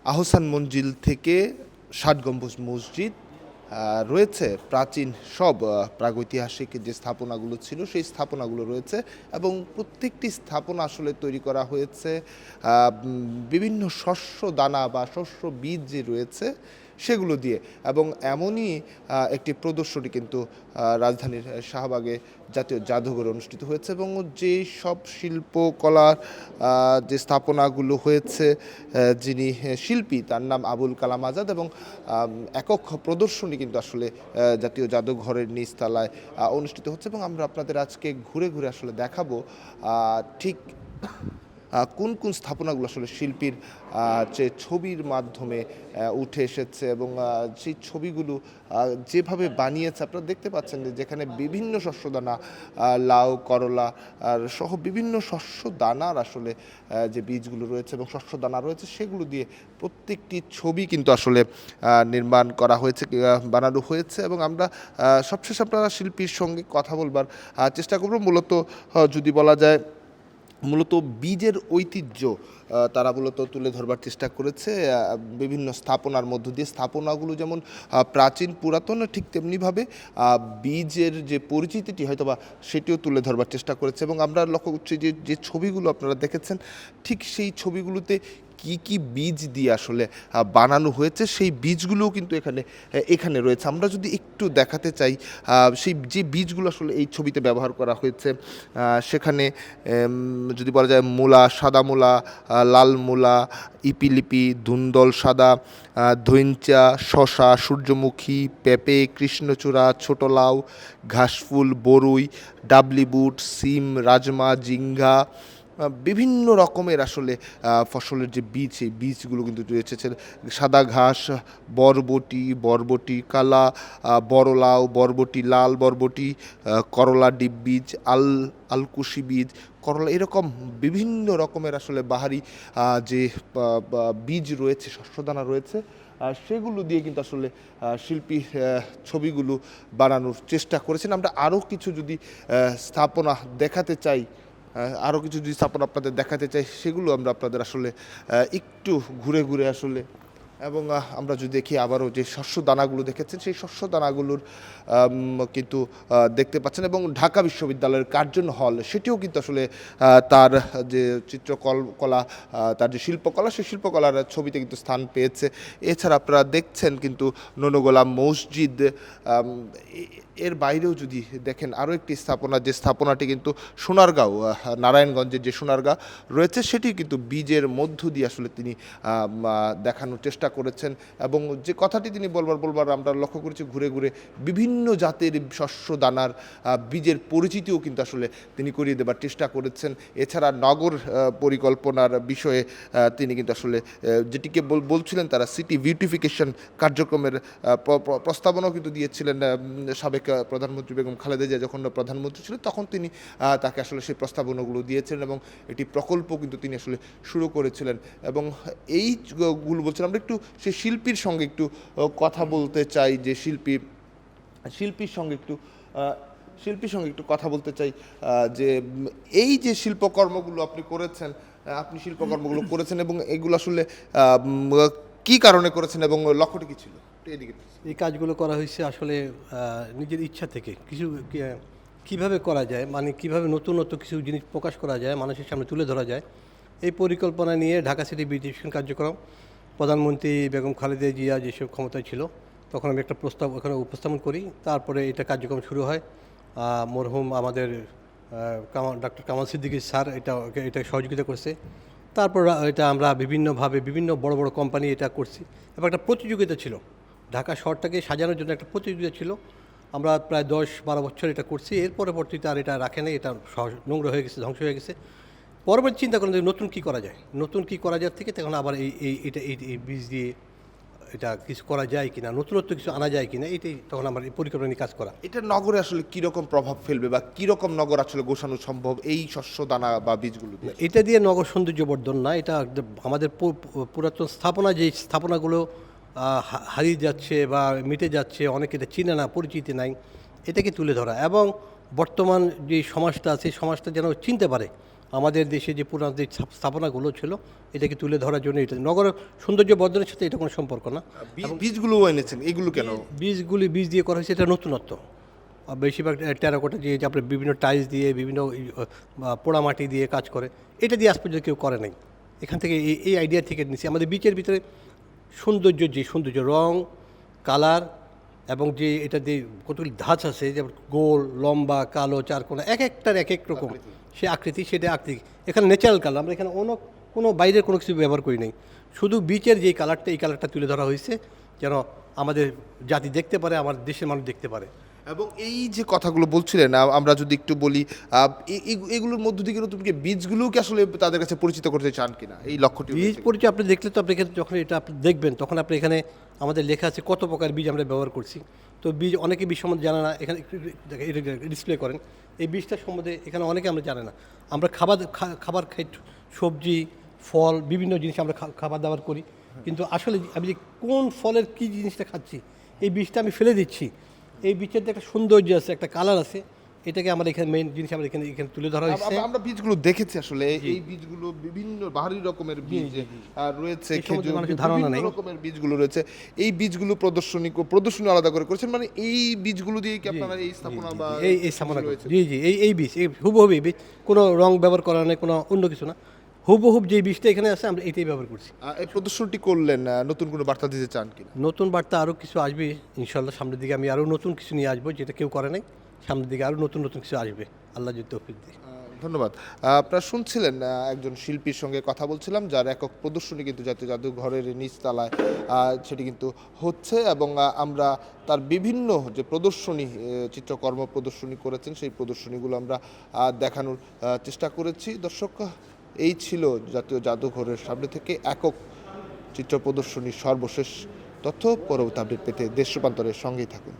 আহসান মঞ্জিল থেকে ৬০ গম্বুজ মসজিদ রয়েছে প্রাচীন সব প্রাগৈতিহাসিক যে স্থাপনাগুলো ছিল সেই স্থাপনাগুলো রয়েছে এবং প্রত্যেকটি স্থাপনা আসলে তৈরি করা হয়েছে বিভিন্ন শস্য দানা বা শস্য বীজ যে রয়েছে সেগুলো দিয়ে এবং এমনই একটি প্রদর্শনী কিন্তু রাজধানীর শাহবাগে জাতীয় জাদুঘরে অনুষ্ঠিত হয়েছে এবং যে সব শিল্পকলার যে স্থাপনাগুলো হয়েছে যিনি শিল্পী তার নাম আবুল কালাম আজাদ এবং একক প্রদর্শনী কিন্তু আসলে জাতীয় জাদুঘরের নিচতলায় অনুষ্ঠিত হচ্ছে এবং আমরা আপনাদের আজকে ঘুরে ঘুরে আসলে দেখাবো ঠিক কোন কোন স্থাপনাগুলো আসলে শিল্পীর যে ছবির মাধ্যমে উঠে এসেছে এবং সেই ছবিগুলো যেভাবে বানিয়েছে আপনারা দেখতে পাচ্ছেন যে যেখানে বিভিন্ন শস্যদানা লাউ করলা আর সহ বিভিন্ন শস্য দানার আসলে যে বীজগুলো রয়েছে এবং শস্য দানা রয়েছে সেগুলো দিয়ে প্রত্যেকটি ছবি কিন্তু আসলে নির্মাণ করা হয়েছে বানানো হয়েছে এবং আমরা সবশেষে আপনারা শিল্পীর সঙ্গে কথা বলবার চেষ্টা করব মূলত যদি বলা যায় মূলত বীজের ঐতিহ্য তারা মূলত তুলে ধরবার চেষ্টা করেছে বিভিন্ন স্থাপনার মধ্য দিয়ে স্থাপনাগুলো যেমন প্রাচীন পুরাতন ঠিক তেমনিভাবে বীজের যে পরিচিতিটি হয়তো বা সেটিও তুলে ধরবার চেষ্টা করেছে এবং আমরা লক্ষ্য করছি যে যে ছবিগুলো আপনারা দেখেছেন ঠিক সেই ছবিগুলোতে কি কি বীজ দিয়ে আসলে বানানো হয়েছে সেই বীজগুলোও কিন্তু এখানে রয়েছে আমরা যদি একটু দেখাতে চাই সেই যে বীজগুলো আসলে এই ছবিতে ব্যবহার করা হয়েছে সেখানে যদি বলা যায় মূলা সাদা মূলা লাল মূলা ইপিলিপি ধুন্দল সাদা ধইঞ্চা শশা সূর্যমুখী পেঁপে কৃষ্ণচূড়া ছোট লাউ ঘাসফুল বরুই ডাবলি বুট সিম রাজমা জিঙ্গা বিভিন্ন রকমের আসলে ফসলের যে বীজ সেই বীজগুলো কিন্তু রয়েছে সাদা ঘাস বরবটি কালা বড় লাউ বরবটি লাল বরবটি করলা ডিপ বীজ আলকুশি বীজ করলা এরকম বিভিন্ন রকমের আসলে বাহারি যে বীজ রয়েছে শস্যদানা রয়েছে সেগুলো দিয়ে কিন্তু আসলে শিল্পী ছবিগুলো বানানোর চেষ্টা করেছেন আমরা আরও কিছু যদি স্থাপনা দেখাতে চাই আরও কিছু যদি স্থাপনা আপনাদের দেখাতে চাই সেগুলো আমরা আপনাদের আসলে একটু ঘুরে ঘুরে আসলে এবং আমরা যদি দেখি আবারও যে শস্য দানাগুলো দেখেছেন সেই শস্য দানাগুলোর কিন্তু দেখতে পাচ্ছেন এবং ঢাকা বিশ্ববিদ্যালয়ের কার্জন হল সেটিও কিন্তু আসলে তার যে চিত্রকলা তার যে শিল্পকলা সেই শিল্পকলার ছবিতে কিন্তু স্থান পেয়েছে এছাড়া আপনারা দেখছেন কিন্তু ননগোলা মসজিদ এর বাইরেও যদি দেখেন আরও একটি স্থাপনা যে স্থাপনাটি কিন্তু সোনারগাঁও নারায়ণগঞ্জের যে সোনারগাঁ রয়েছে সেটি কিন্তু বীজের মধ্য দিয়ে আসলে তিনি দেখানোর চেষ্টা করেছেন এবং যে কথাটি তিনি বলবার আমরা লক্ষ্য করেছি ঘুরে ঘুরে বিভিন্ন জাতের শস্য দানার বীজের পরিচিতিও কিন্তু আসলে তিনি করিয়ে দেবার চেষ্টা করেছেন এছাড়া নগর পরিকল্পনার বিষয়ে তিনি কিন্তু আসলে যেটিকে বলছিলেন তারা সিটি বিউটিফিকেশন কার্যক্রমের প্রস্তাবনাও কিন্তু দিয়েছিলেন সাবেক প্রধানমন্ত্রী বেগম খালেদা জিয়া যখন প্রধানমন্ত্রী ছিলেন তখন তিনি তাকে আসলে সেই প্রস্তাবনাগুলো দিয়েছিলেন এবং এটি প্রকল্প কিন্তু তিনি আসলে শুরু করেছিলেন এবং এইগুলো বলছিলাম আমরা একটু সেই শিল্পীর সঙ্গে একটু কথা বলতে চাই যে শিল্পীর সঙ্গে একটু কথা বলতে চাই যে এই যে শিল্পকর্মগুলো আপনি করেছেন এবং এগুলো আসলে কি কারণে করেছেন এবং লক্ষ্যটি কী ছিল এদিকে এই কাজগুলো করা হয়েছে আসলে নিজের ইচ্ছা থেকে কিছু কীভাবে করা যায় মানে কীভাবে নতুন কিছু জিনিস প্রকাশ করা যায় মানুষের সামনে তুলে ধরা যায় এই পরিকল্পনা নিয়ে ঢাকা সিটি বিউটিফিকেশন কার্যক্রম প্রধানমন্ত্রী বেগম খালেদা জিয়া যেসব ক্ষমতায় ছিল তখন আমি একটা প্রস্তাব ওখানে উপস্থাপন করি তারপরে এটা কার্যক্রম শুরু হয় মরহুম আমাদের ডক্টর কামাল সিদ্দিকী স্যার এটা সহযোগিতা করছে তারপর এটা আমরা বিভিন্নভাবে বিভিন্ন বড় বড় কোম্পানি এটা করছি এবং একটা প্রতিযোগিতা ছিল ঢাকা শহরটাকে সাজানোর জন্য একটা প্রতিযোগিতা ছিল আমরা প্রায় 10-12 বছর এটা করছি এর পরবর্তীতে আর এটা রাখে নাই এটা নোংরা হয়ে গেছে ধ্বংস হয়ে গেছে পরবর্তী চিন্তা করেন যে নতুন কী করা যায় থেকে তখন আবার এই বীজ দিয়ে এটা কিছু করা যায় কিনা নতুনত্ব কিছু আনা যায় কিনা এটাই তখন আমার এই পরিকল্পনা নিয়ে কাজ করা এটা নগরে আসলে কীরকম প্রভাব ফেলবে বা কীরকম নগর আসলে গোছানো সম্ভব এই শস্য দানা বা বীজগুলো এটা দিয়ে নগর সৌন্দর্যবর্ধন না এটা আমাদের পুরাতন যেই স্থাপনাগুলো হারিয়ে যাচ্ছে বা মিটে যাচ্ছে অনেকে এটা চিনে না পরিচিতি নাই এটাকে তুলে ধরা এবং বর্তমান যে সমাজটা আছে সমাজটা যেন চিনতে পারে আমাদের দেশে যে পুরানো যে স্থাপনাগুলো ছিল এটাকে তুলে ধরার জন্য এটা নগর সৌন্দর্য বর্ধনের সাথে এটা কোনো সম্পর্ক না। বীজগুলো এনেছেন এগুলো কেন? বীজ দিয়ে করা হয়েছে এটা নতুনত্ব। বেশিরভাগ টেরাকোটা দিয়ে যে আপনার বিভিন্ন টাইলস দিয়ে বিভিন্ন পোড়ামাটি দিয়ে কাজ করে, এটা দিয়ে আজ পর্যন্ত কেউ করে নাই। এখান থেকে এই আইডিয়া থেকে নিচ্ছি। আমাদের বিচের ভিতরে সৌন্দর্য রং কালার এবং যে এটা দিয়ে কতগুলি ধাঁচ আছে, যেমন গোল লম্বা কালো চারকোনা, এক একটার এক এক রকম সে আকৃতি, সেটা আকৃতি এখানে ন্যাচারাল কালার। আমরা এখানে অন্য কোনো বাইরের কোনো কিছু ব্যবহার করি নাই। শুধু বিচের যে কালারটা, এই কালারটা তুলে ধরা হয়েছে যেন আমাদের জাতি দেখতে পারে, আমার দেশের মানুষ দেখতে পারে। এবং এই যে কথাগুলো বলছিলেন আমরা যদি একটু বলি এগুলোর মধ্য দিয়ে কিন্তু তুমি কি বীজগুলোকে আসলে তাদের কাছে পরিচিত করতে চান কিনা, এই লক্ষ্যটি বীজ পরিচয় আপনি দেখলে তো আপনি এখানে যখন এটা আপনি দেখবেন তখন আপনি এখানে আমাদের লেখা আছে কত প্রকার বীজ আমরা ব্যবহার করছি। তো বীজ অনেকে বীজ সম্বন্ধে জানে না, এখানে ডিসপ্লে করেন এই বীজটার সম্বন্ধে এখানে অনেকে আমরা জানে না। আমরা খাবার খাই, সবজি ফল বিভিন্ন জিনিস আমরা খাবার দাবার করি, কিন্তু আসলে আমি যে কোন ফলের কী জিনিসটা খাচ্ছি, এই বীজটা আমি ফেলে দিচ্ছি। এই বীজের যে একটা সৌন্দর্য আছে, একটা কালার আছে, এটাকে আমার এখানে মেইন জিনিস আমরা এখানে তুলে ধরা হয়েছে। আমরা বীজগুলো দেখেছি আসলে, এই বীজগুলো বিভিন্ন ভারী রকমের বীজ রয়েছে, বিভিন্ন রকমের বীজগুলো রয়েছে। এই বীজগুলো প্রদর্শনী আলাদা করে করেছেন, মানে এই বীজগুলো দিয়ে কি আপনারা এই স্থাপনা বা এই স্থাপনা জি এই বীজ এই হুবহু বীজ, কোনো রং ব্যবহার করা নেই, কোনো অন্য কিছু না, হুবহু যে বীজটা এখানে আছে আমরা এটাই ব্যবহার করছি। এই প্রদর্শনটি করলেন, নতুন কোনো বার্তা দিতে চান কিনা? নতুন বার্তা আরও কিছু আসবে ইনশাল্লাহ, সামনের দিকে আমি আরও নতুন কিছু নিয়ে আসবো যেটা কেউ করে নাই। সামনের দিকে আরও নতুন কিছু আসবে, আল্লাহ যদি তৌফিক দেয়। ধন্যবাদ। আপনারা শুনছিলেন একজন শিল্পীর সঙ্গে কথা বলছিলাম, যার একক প্রদর্শনী কিন্তু জাতীয় জাদুঘরের নিচতলায় সেটি কিন্তু হচ্ছে, এবং আমরা তার বিভিন্ন যে প্রদর্শনী চিত্রকর্ম প্রদর্শনী করেছেন সেই প্রদর্শনীগুলো আমরা দেখানোর চেষ্টা করেছি। দর্শক, এই ছিল জাতীয় জাদুঘরের সামনে থেকে একক চিত্র প্রদর্শনীর সর্বশেষ তথ্য। পরবর্তী আপডেট পেতে দেশ রূপান্তরের সঙ্গেই থাকুন।